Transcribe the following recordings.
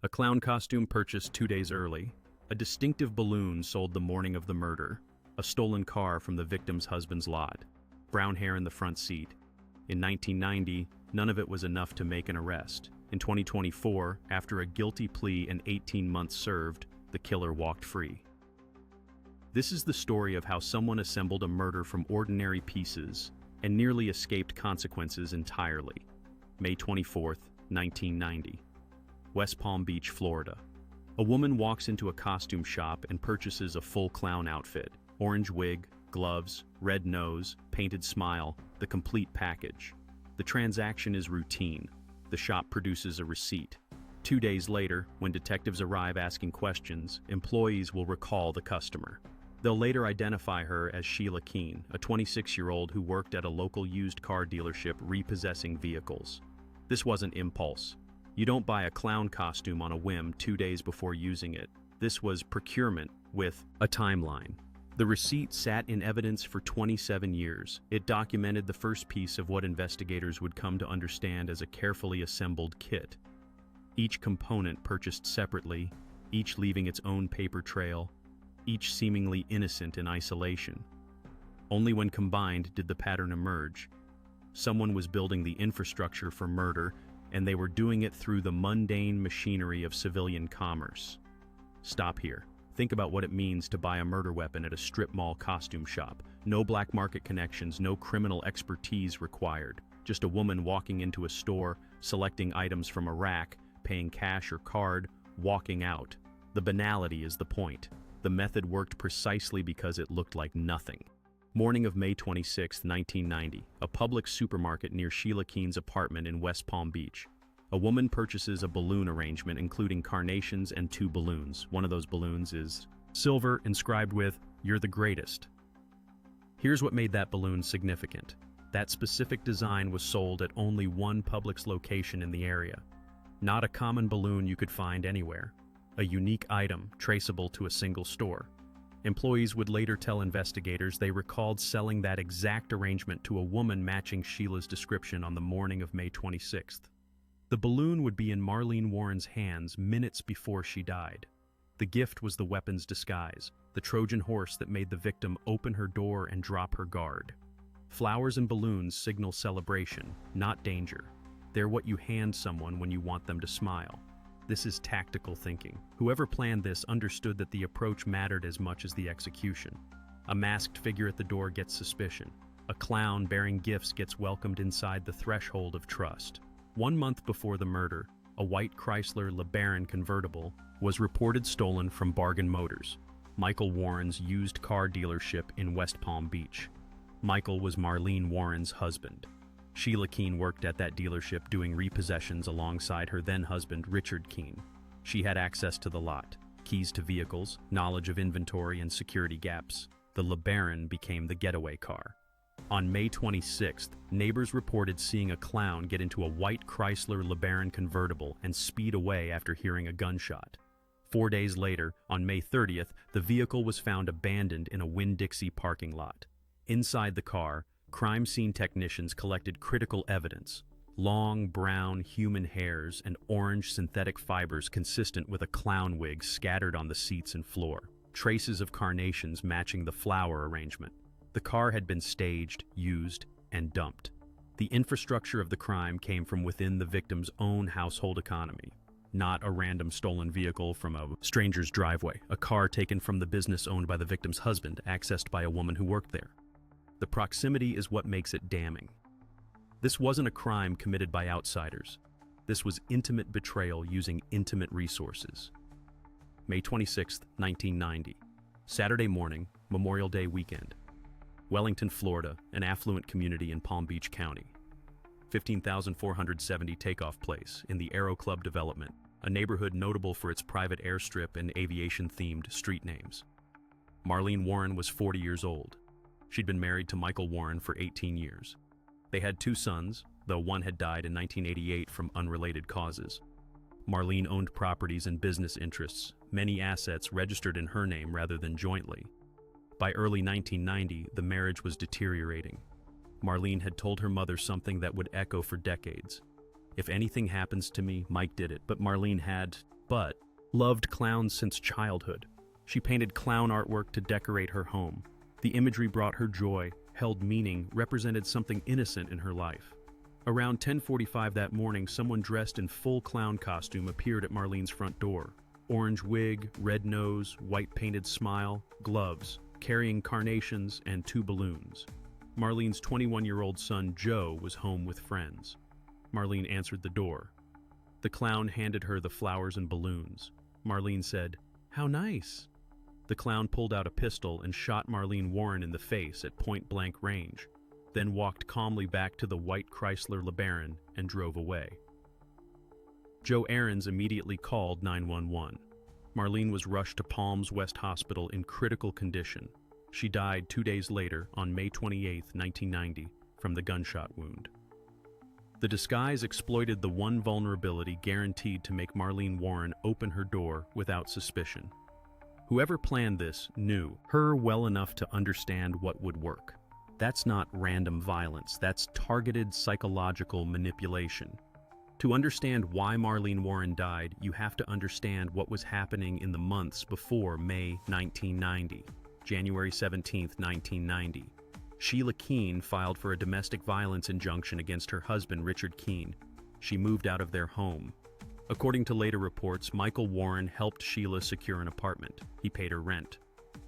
A clown costume purchased 2 days early, a distinctive balloon sold the morning of the murder, a stolen car from the victim's husband's lot, brown hair in the front seat. In 1990, none of it was enough to make an arrest. In 2024, after a guilty plea and 18 months served, the killer walked free. This is the story of how someone assembled a murder from ordinary pieces and nearly escaped consequences entirely. May 24, 1990. West Palm Beach, Florida. A woman walks into a costume shop and purchases a full clown outfit. Orange wig, gloves, red nose, painted smile, the complete package. The transaction is routine. The shop produces a receipt. 2 days later, when detectives arrive asking questions, employees will recall the customer. They'll later identify her as Sheila Keen, a 26-year-old who worked at a local used car dealership repossessing vehicles. This wasn't impulse. You don't buy a clown costume on a whim 2 days before using it. This was procurement with a timeline. The receipt sat in evidence for 27 years. It documented the first piece of what investigators would come to understand as a carefully assembled kit. Each component purchased separately, each leaving its own paper trail, each seemingly innocent in isolation. Only when combined did the pattern emerge. Someone was building the infrastructure for murder, and they were doing it through the mundane machinery of civilian commerce. Stop here. Think about what it means to buy a murder weapon at a strip mall costume shop. No black market connections, no criminal expertise required. Just a woman walking into a store, selecting items from a rack, paying cash or card, walking out. The banality is the point. The method worked precisely because it looked like nothing. Morning of May 26, 1990, a public supermarket near Sheila Keen's apartment in West Palm Beach. A woman purchases a balloon arrangement including carnations and 2 balloons. One of those balloons is silver, inscribed with, "You're the greatest." Here's what made that balloon significant. That specific design was sold at only one Publix location in the area. Not a common balloon you could find anywhere. A unique item traceable to a single store. Employees would later tell investigators they recalled selling that exact arrangement to a woman matching Sheila's description on the morning of May 26th. The balloon would be in Marlene Warren's hands minutes before she died. The gift was the weapon's disguise, the Trojan horse that made the victim open her door and drop her guard. Flowers and balloons signal celebration, not danger. They're what you hand someone when you want them to smile. This is tactical thinking. Whoever planned this understood that the approach mattered as much as the execution. A masked figure at the door gets suspicion. A clown bearing gifts gets welcomed inside the threshold of trust. 1 month before the murder, a white Chrysler LeBaron convertible was reported stolen from Bargain Motors, Michael Warren's used car dealership in West Palm Beach. Michael was Marlene Warren's husband. Sheila Keen worked at that dealership doing repossessions alongside her then-husband Richard Keen. She had access to the lot, keys to vehicles, knowledge of inventory and security gaps. The LeBaron became the getaway car. On May 26th, neighbors reported seeing a clown get into a white Chrysler LeBaron convertible and speed away after hearing a gunshot. 4 days later, on May 30th, the vehicle was found abandoned in a Winn-Dixie parking lot. Inside the car, crime scene technicians collected critical evidence: long, brown, human hairs and orange synthetic fibers consistent with a clown wig scattered on the seats and floor, traces of carnations matching the flower arrangement. The car had been staged, used, and dumped. The infrastructure of the crime came from within the victim's own household economy, not a random stolen vehicle from a stranger's driveway, a car taken from the business owned by the victim's husband, accessed by a woman who worked there. The proximity is what makes it damning. This wasn't a crime committed by outsiders. This was intimate betrayal using intimate resources. May 26, 1990. Saturday morning, Memorial Day weekend. Wellington, Florida, an affluent community in Palm Beach County. 15,470 Takeoff Place in the Aero Club development, a neighborhood notable for its private airstrip and aviation-themed street names. Marlene Warren was 40 years old. She'd been married to Michael Warren for 18 years. They had 2 sons, though one had died in 1988 from unrelated causes. Marlene owned properties and business interests, many assets registered in her name rather than jointly. By early 1990, the marriage was deteriorating. Marlene had told her mother something that would echo for decades. "If anything happens to me, Mike did it," but Marlene had but loved clowns since childhood. She painted clown artwork to decorate her home. The imagery brought her joy, held meaning, represented something innocent in her life. Around 10:45 that morning, someone dressed in full clown costume appeared at Marlene's front door. Orange wig, red nose, white painted smile, gloves, carrying carnations and 2 balloons. Marlene's 21-year-old son, Joe, was home with friends. Marlene answered the door. The clown handed her the flowers and balloons. Marlene said, "How nice." The clown pulled out a pistol and shot Marlene Warren in the face at point-blank range, then walked calmly back to the white Chrysler LeBaron and drove away. Joe Aarons immediately called 911. Marlene was rushed to Palms West Hospital in critical condition. She died 2 days later, on May 28, 1990, from the gunshot wound. The disguise exploited the one vulnerability guaranteed to make Marlene Warren open her door without suspicion. Whoever planned this knew her well enough to understand what would work. That's not random violence, that's targeted psychological manipulation. To understand why Marlene Warren died, you have to understand what was happening in the months before May 1990. January 17, 1990. Sheila Keen filed for a domestic violence injunction against her husband, Richard Keen. She moved out of their home. According to later reports, Michael Warren helped Sheila secure an apartment. He paid her rent.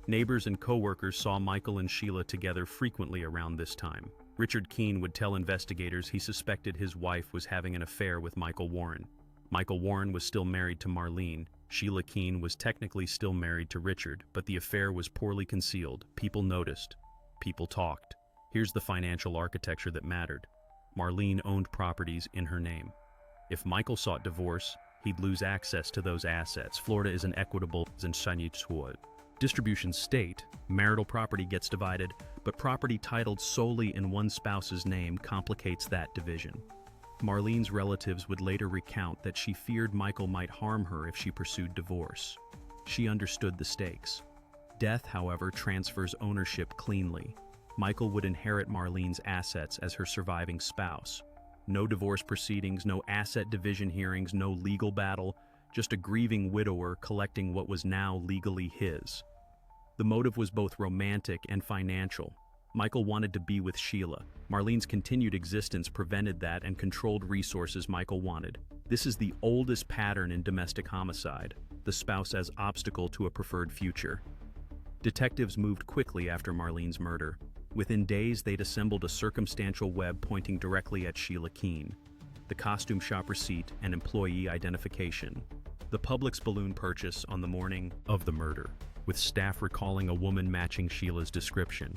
Neighbors and co-workers saw Michael and Sheila together frequently around this time. Richard Keen would tell investigators he suspected his wife was having an affair with Michael Warren. Michael Warren was still married to Marlene. Sheila Keen was technically still married to Richard, but the affair was poorly concealed. People noticed. People talked. Here's the financial architecture that mattered. Marlene owned properties in her name. If Michael sought divorce, he'd lose access to those assets. Florida is an equitable distribution state. Marital property gets divided, but property titled solely in one spouse's name complicates that division. Marlene's relatives would later recount that she feared Michael might harm her if she pursued divorce. She understood the stakes. Death, however, transfers ownership cleanly. Michael would inherit Marlene's assets as her surviving spouse. No divorce proceedings, no asset division hearings, no legal battle, just a grieving widower collecting what was now legally his. The motive was both romantic and financial. Michael wanted to be with Sheila. Marlene's continued existence prevented that and controlled resources Michael wanted. This is the oldest pattern in domestic homicide, the spouse as obstacle to a preferred future. Detectives moved quickly after Marlene's murder. Within days, they'd assembled a circumstantial web pointing directly at Sheila Keen. The costume shop receipt and employee identification. The Publix balloon purchase on the morning of the murder, with staff recalling a woman matching Sheila's description.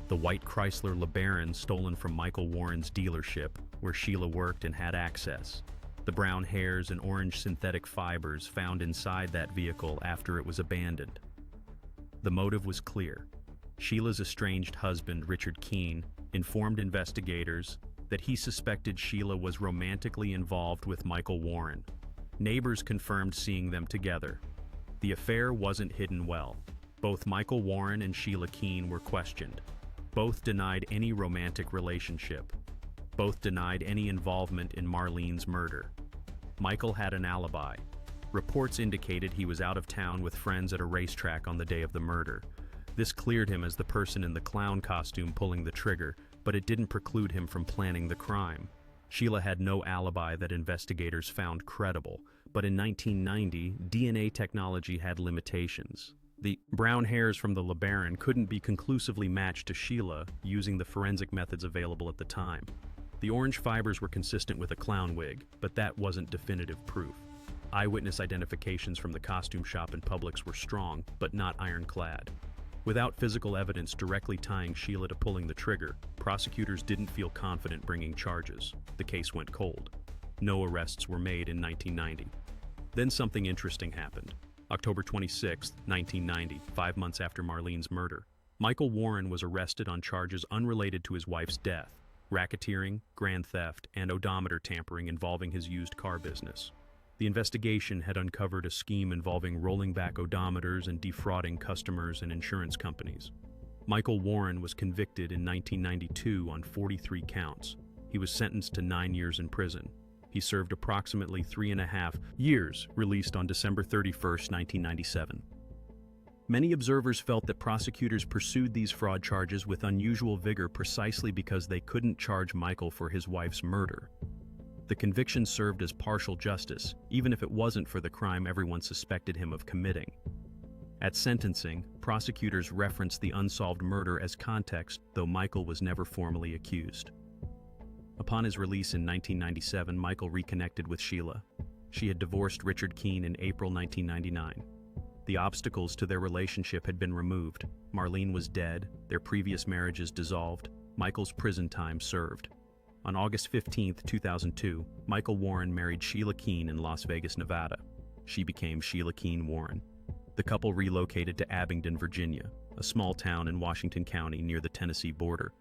The white Chrysler LeBaron stolen from Michael Warren's dealership, where Sheila worked and had access. The brown hairs and orange synthetic fibers found inside that vehicle after it was abandoned. The motive was clear. Sheila's estranged husband, Richard Keen, informed investigators that he suspected Sheila was romantically involved with Michael Warren. Neighbors confirmed seeing them together. The affair wasn't hidden well. Both Michael Warren and Sheila Keen were questioned. Both denied any romantic relationship. Both denied any involvement in Marlene's murder. Michael had an alibi. Reports indicated he was out of town with friends at a racetrack on the day of the murder. This cleared him as the person in the clown costume pulling the trigger, but it didn't preclude him from planning the crime. Sheila had no alibi that investigators found credible, but in 1990, DNA technology had limitations. The brown hairs from the LeBaron couldn't be conclusively matched to Sheila using the forensic methods available at the time. The orange fibers were consistent with a clown wig, but that wasn't definitive proof. Eyewitness identifications from the costume shop and Publix were strong, but not ironclad. Without physical evidence directly tying Sheila to pulling the trigger, prosecutors didn't feel confident bringing charges. The case went cold. No arrests were made in 1990. Then something interesting happened. October 26, 1990, 5 months after Marlene's murder, Michael Warren was arrested on charges unrelated to his wife's death: racketeering, grand theft, and odometer tampering involving his used car business. The investigation had uncovered a scheme involving rolling back odometers and defrauding customers and insurance companies. Michael Warren was convicted in 1992 on 43 counts. He was sentenced to 9 years in prison. He served approximately 3.5 years, released on December 31, 1997. Many observers felt that prosecutors pursued these fraud charges with unusual vigor precisely because they couldn't charge Michael for his wife's murder. The conviction served as partial justice, even if it wasn't for the crime everyone suspected him of committing. At sentencing, prosecutors referenced the unsolved murder as context, though Michael was never formally accused. Upon his release in 1997, Michael reconnected with Sheila. She had divorced Richard Keen in April 1999. The obstacles to their relationship had been removed. Marlene was dead, their previous marriages dissolved, Michael's prison time served. On August 15, 2002, Michael Warren married Sheila Keen in Las Vegas, Nevada. She became Sheila Keen-Warren. The couple relocated to Abingdon, Virginia, a small town in Washington County near the Tennessee border.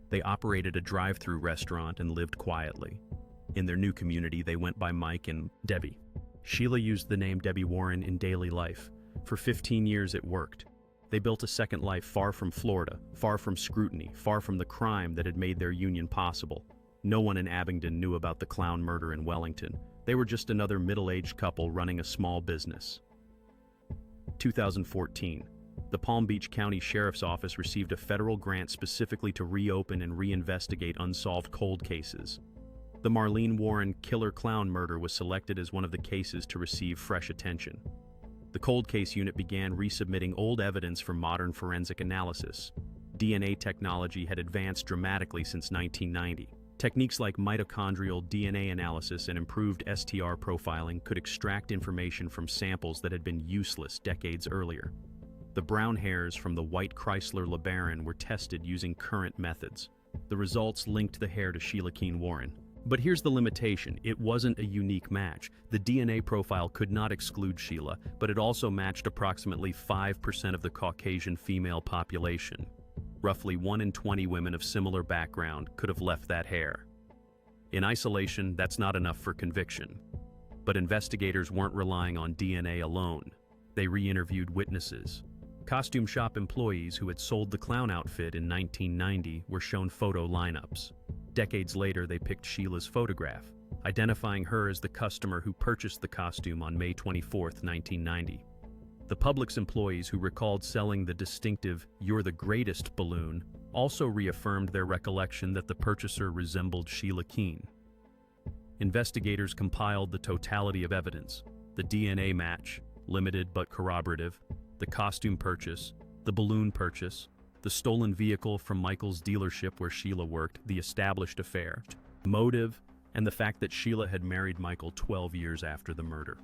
They operated a drive-through restaurant and lived quietly. In their new community, they went by Mike and Debbie. Sheila used the name Debbie Warren in daily life. For 15 years it worked. They built a second life far from Florida, far from scrutiny, far from the crime that had made their union possible. No one in Abingdon knew about the clown murder in Wellington. They were just another middle-aged couple running a small business. 2014. The Palm Beach County Sheriff's Office received a federal grant specifically to reopen and reinvestigate unsolved cold cases. The Marlene Warren killer clown murder was selected as one of the cases to receive fresh attention. The cold case unit began resubmitting old evidence for modern forensic analysis. DNA technology had advanced dramatically since 1990. Techniques like mitochondrial DNA analysis and improved STR profiling could extract information from samples that had been useless decades earlier. The brown hairs from the white Chrysler LeBaron were tested using current methods. The results linked the hair to Sheila Keen-Warren. But here's the limitation: it wasn't a unique match. The DNA profile could not exclude Sheila, but it also matched approximately 5% of the Caucasian female population. Roughly 1 in 20 women of similar background could have left that hair. In isolation, that's not enough for conviction. But investigators weren't relying on DNA alone. They re-interviewed witnesses. Costume shop employees who had sold the clown outfit in 1990 were shown photo lineups. Decades later, they picked Sheila's photograph, identifying her as the customer who purchased the costume on May 24, 1990. The Publix employees who recalled selling the distinctive "You're the Greatest" balloon also reaffirmed their recollection that the purchaser resembled Sheila Keen. Investigators compiled the totality of evidence: the DNA match, limited but corroborative, the costume purchase, the balloon purchase, the stolen vehicle from Michael's dealership where Sheila worked, the established affair, motive, and the fact that Sheila had married Michael 12 years after the murder.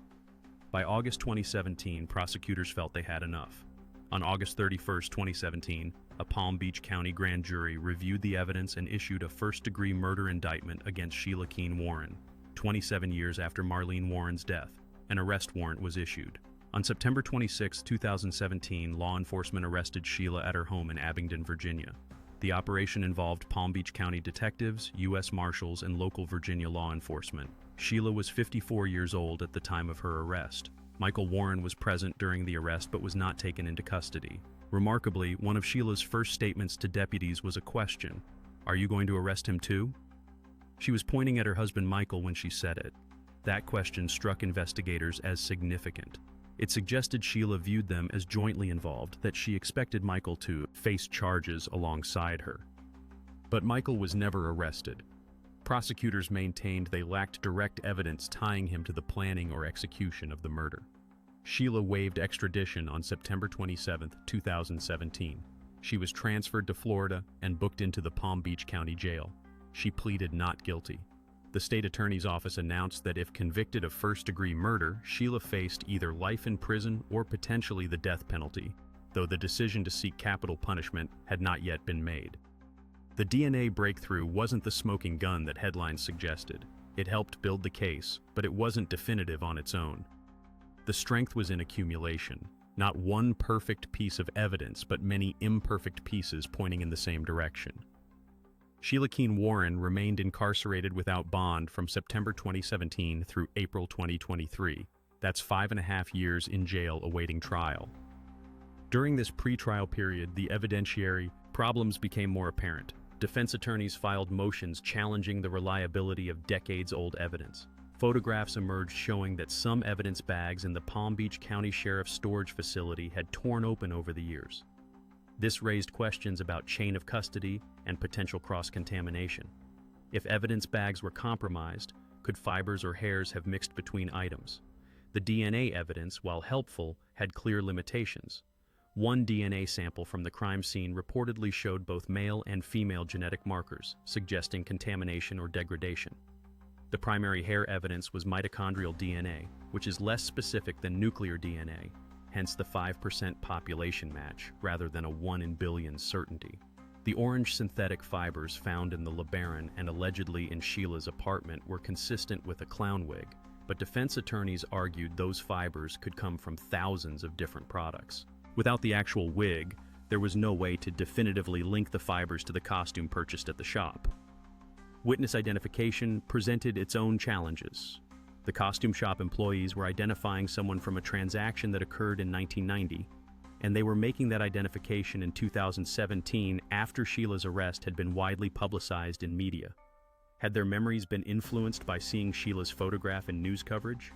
By August 2017, prosecutors felt they had enough. On August 31, 2017, a Palm Beach County grand jury reviewed the evidence and issued a first-degree murder indictment against Sheila Keen-Warren. 27 years after Marlene Warren's death, an arrest warrant was issued. On September 26, 2017, law enforcement arrested Sheila at her home in Abingdon, Virginia. The operation involved Palm Beach County detectives, U.S. Marshals, and local Virginia law enforcement. Sheila was 54 years old at the time of her arrest. Michael Warren was present during the arrest but was not taken into custody. Remarkably, one of Sheila's first statements to deputies was a question: "Are you going to arrest him too?" She was pointing at her husband Michael when she said it. That question struck investigators as significant. It suggested Sheila viewed them as jointly involved, that she expected Michael to face charges alongside her. But Michael was never arrested. Prosecutors maintained they lacked direct evidence tying him to the planning or execution of the murder. Sheila waived extradition on September 27, 2017. She was transferred to Florida and booked into the Palm Beach County Jail. She pleaded not guilty. The state attorney's office announced that if convicted of first-degree murder, Sheila faced either life in prison or potentially the death penalty, though the decision to seek capital punishment had not yet been made. The DNA breakthrough wasn't the smoking gun that headlines suggested. It helped build the case, but it wasn't definitive on its own. The strength was in accumulation. Not one perfect piece of evidence, but many imperfect pieces pointing in the same direction. Sheila Keen-Warren remained incarcerated without bond from September 2017 through April 2023. That's 5.5 years in jail awaiting trial. During this pre-trial period, the evidentiary problems became more apparent. Defense attorneys filed motions challenging the reliability of decades-old evidence. Photographs emerged showing that some evidence bags in the Palm Beach County Sheriff's storage facility had torn open over the years. This raised questions about chain of custody and potential cross-contamination. If evidence bags were compromised, could fibers or hairs have mixed between items? The DNA evidence, while helpful, had clear limitations. One DNA sample from the crime scene reportedly showed both male and female genetic markers, suggesting contamination or degradation. The primary hair evidence was mitochondrial DNA, which is less specific than nuclear DNA, hence the 5% population match, rather than a 1 in billion certainty. The orange synthetic fibers found in the LeBaron and allegedly in Sheila's apartment were consistent with a clown wig, but defense attorneys argued those fibers could come from thousands of different products. Without the actual wig, there was no way to definitively link the fibers to the costume purchased at the shop. Witness identification presented its own challenges. The costume shop employees were identifying someone from a transaction that occurred in 1990, and they were making that identification in 2017 after Sheila's arrest had been widely publicized in media. Had their memories been influenced by seeing Sheila's photograph in news coverage?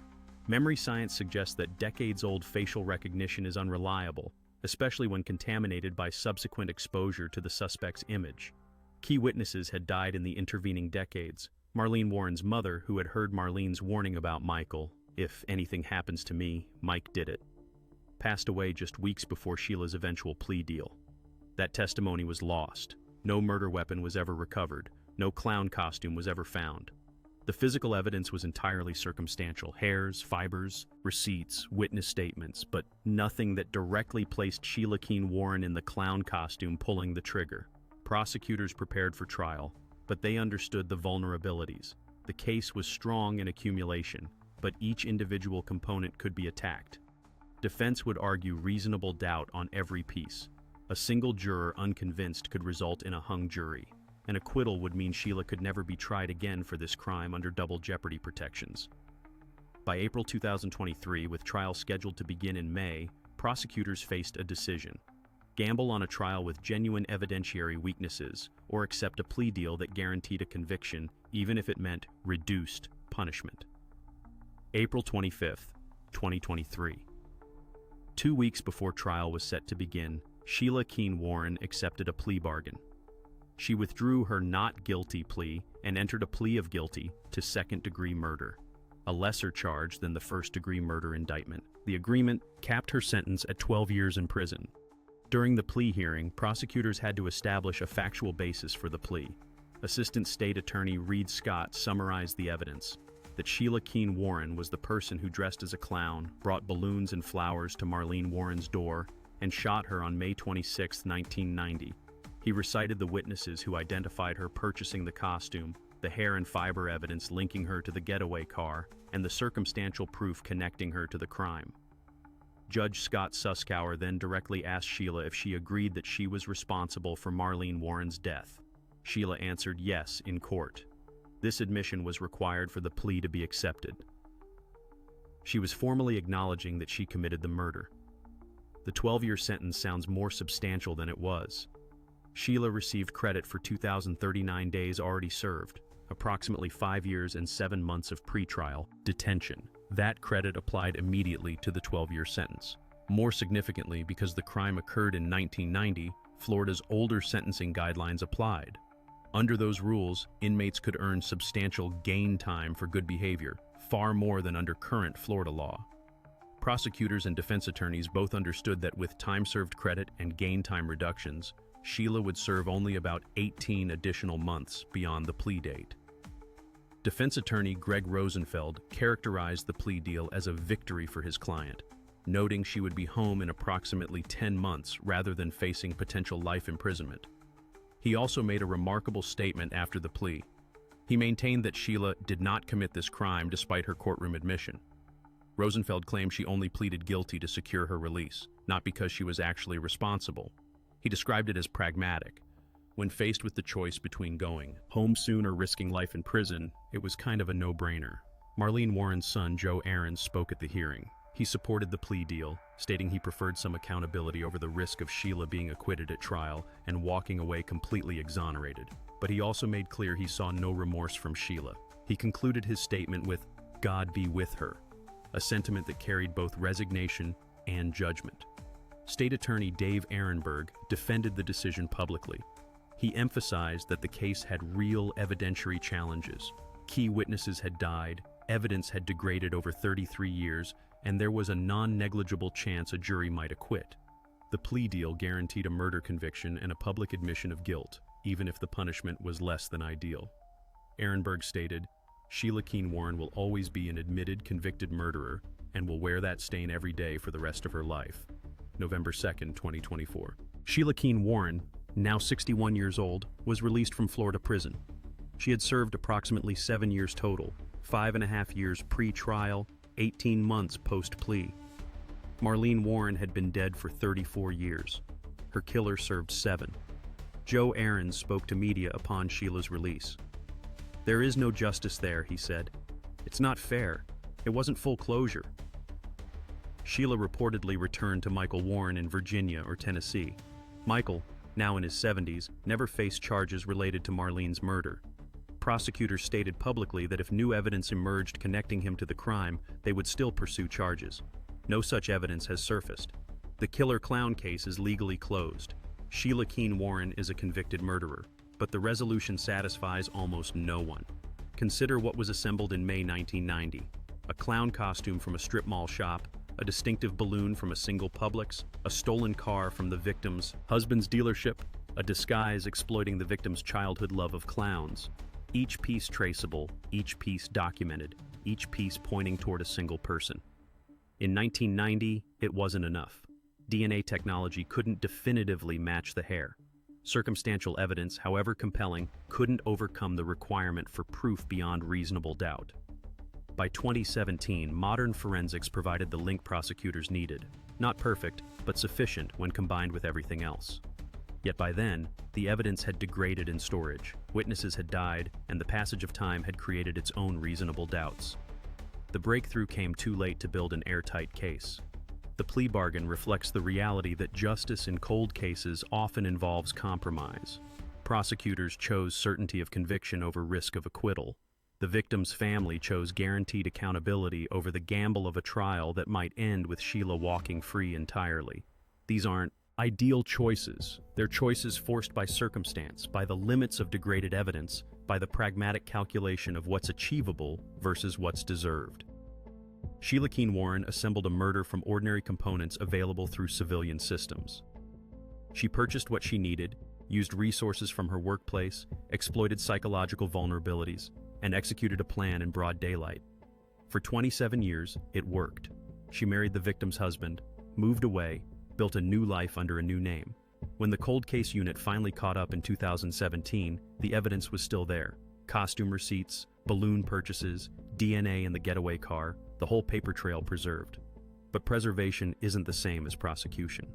Memory science suggests that decades-old facial recognition is unreliable, especially when contaminated by subsequent exposure to the suspect's image. Key witnesses had died in the intervening decades. Marlene Warren's mother, who had heard Marlene's warning about Michael, "If anything happens to me, Mike did it," passed away just weeks before Sheila's eventual plea deal. That testimony was lost. No murder weapon was ever recovered. No clown costume was ever found. The physical evidence was entirely circumstantial: hairs, fibers, receipts, witness statements, but nothing that directly placed Sheila Keen-Warren in the clown costume pulling the trigger. Prosecutors prepared for trial, but they understood the vulnerabilities. The case was strong in accumulation, but each individual component could be attacked. Defense would argue reasonable doubt on every piece. A single juror unconvinced could result in a hung jury. An acquittal would mean Sheila could never be tried again for this crime under double jeopardy protections. By April 2023, with trial scheduled to begin in May, prosecutors faced a decision: gamble on a trial with genuine evidentiary weaknesses, or accept a plea deal that guaranteed a conviction, even if it meant reduced punishment. April 25, 2023. 2 weeks before trial was set to begin, Sheila Keen-Warren accepted a plea bargain. She withdrew her not guilty plea and entered a plea of guilty to second-degree murder, a lesser charge than the first-degree murder indictment. The agreement capped her sentence at 12 years in prison. During the plea hearing, prosecutors had to establish a factual basis for the plea. Assistant State Attorney Reed Scott summarized the evidence: that Sheila Keen-Warren was the person who dressed as a clown, brought balloons and flowers to Marlene Warren's door, and shot her on May 26, 1990. He recited the witnesses who identified her purchasing the costume, the hair and fiber evidence linking her to the getaway car, and the circumstantial proof connecting her to the crime. Judge Scott Suskauer then directly asked Sheila if she agreed that she was responsible for Marlene Warren's death. Sheila answered yes in court. This admission was required for the plea to be accepted. She was formally acknowledging that she committed the murder. The 12-year sentence sounds more substantial than it was. Sheila received credit for 2,039 days already served, approximately 5 years and 7 months of pretrial detention. That credit applied immediately to the 12-year sentence. More significantly, because the crime occurred in 1990, Florida's older sentencing guidelines applied. Under those rules, inmates could earn substantial gain time for good behavior, far more than under current Florida law. Prosecutors and defense attorneys both understood that with time-served credit and gain time reductions, Sheila would serve only about 18 additional months beyond the plea date. Defense attorney Greg Rosenfeld characterized the plea deal as a victory for his client, noting she would be home in approximately 10 months rather than facing potential life imprisonment. He also made a remarkable statement after the plea. He maintained that Sheila did not commit this crime despite her courtroom admission. Rosenfeld claimed she only pleaded guilty to secure her release, not because she was actually responsible. He described it as pragmatic. When faced with the choice between going home soon or risking life in prison, it was kind of a no-brainer. Marlene Warren's son, Joe Aaron, spoke at the hearing. He supported the plea deal, stating he preferred some accountability over the risk of Sheila being acquitted at trial and walking away completely exonerated. But he also made clear he saw no remorse from Sheila. He concluded his statement with, "God be with her," a sentiment that carried both resignation and judgment. State Attorney Dave Ehrenberg defended the decision publicly. He emphasized that the case had real evidentiary challenges. Key witnesses had died, evidence had degraded over 33 years, and there was a non-negligible chance a jury might acquit. The plea deal guaranteed a murder conviction and a public admission of guilt, even if the punishment was less than ideal. Ehrenberg stated, "Sheila Keen-Warren will always be an admitted convicted murderer and will wear that stain every day for the rest of her life." November 2nd, 2024. Sheila Keen-Warren, now 61 years old, was released from Florida prison. She had served approximately 7 years total, 5.5 years pre-trial, 18 months post-plea. Marlene Warren had been dead for 34 years. Her killer served 7. Joe Aarons spoke to media upon Sheila's release. "There is no justice there," he said. "It's not fair. It wasn't full closure." Sheila reportedly returned to Michael Warren in Virginia or Tennessee. Michael, now in his 70s, never faced charges related to Marlene's murder. Prosecutors stated publicly that if new evidence emerged connecting him to the crime, they would still pursue charges. No such evidence has surfaced. The killer clown case is legally closed. Sheila Keen-Warren is a convicted murderer, but the resolution satisfies almost no one. Consider what was assembled in May 1990. A clown costume from a strip mall shop, a distinctive balloon from a single Publix, a stolen car from the victim's husband's dealership, a disguise exploiting the victim's childhood love of clowns. Each piece traceable, each piece documented, each piece pointing toward a single person. In 1990, it wasn't enough. DNA technology couldn't definitively match the hair. Circumstantial evidence, however compelling, couldn't overcome the requirement for proof beyond reasonable doubt. By 2017, modern forensics provided the link prosecutors needed. Not perfect, but sufficient when combined with everything else. Yet by then, the evidence had degraded in storage, witnesses had died, and the passage of time had created its own reasonable doubts. The breakthrough came too late to build an airtight case. The plea bargain reflects the reality that justice in cold cases often involves compromise. Prosecutors chose certainty of conviction over risk of acquittal. The victim's family chose guaranteed accountability over the gamble of a trial that might end with Sheila walking free entirely. These aren't ideal choices. They're choices forced by circumstance, by the limits of degraded evidence, by the pragmatic calculation of what's achievable versus what's deserved. Sheila Keen-Warren assembled a murder from ordinary components available through civilian systems. She purchased what she needed, used resources from her workplace, exploited psychological vulnerabilities, and executed a plan in broad daylight. For 27 years, it worked. She married the victim's husband, moved away, built a new life under a new name. When the cold case unit finally caught up in 2017, the evidence was still there. Costume receipts, balloon purchases, DNA in the getaway car, the whole paper trail preserved. But preservation isn't the same as prosecution.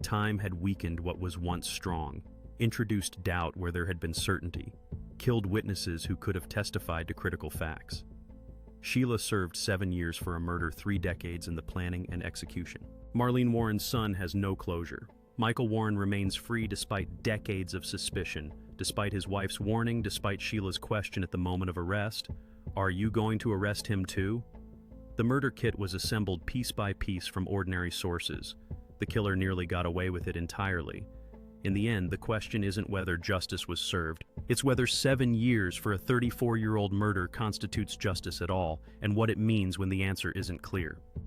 Time had weakened what was once strong, introduced doubt where there had been certainty, killed witnesses who could have testified to critical facts. Sheila served 7 years for a murder 3 decades in the planning and execution. Marlene Warren's son has no closure. Michael Warren remains free despite decades of suspicion, despite his wife's warning, despite Sheila's question at the moment of arrest. Are you going to arrest him too? The murder kit was assembled piece by piece from ordinary sources. The killer nearly got away with it entirely. In the end, the question isn't whether justice was served, it's whether 7 years for a 34-year-old murder constitutes justice at all, and what it means when the answer isn't clear.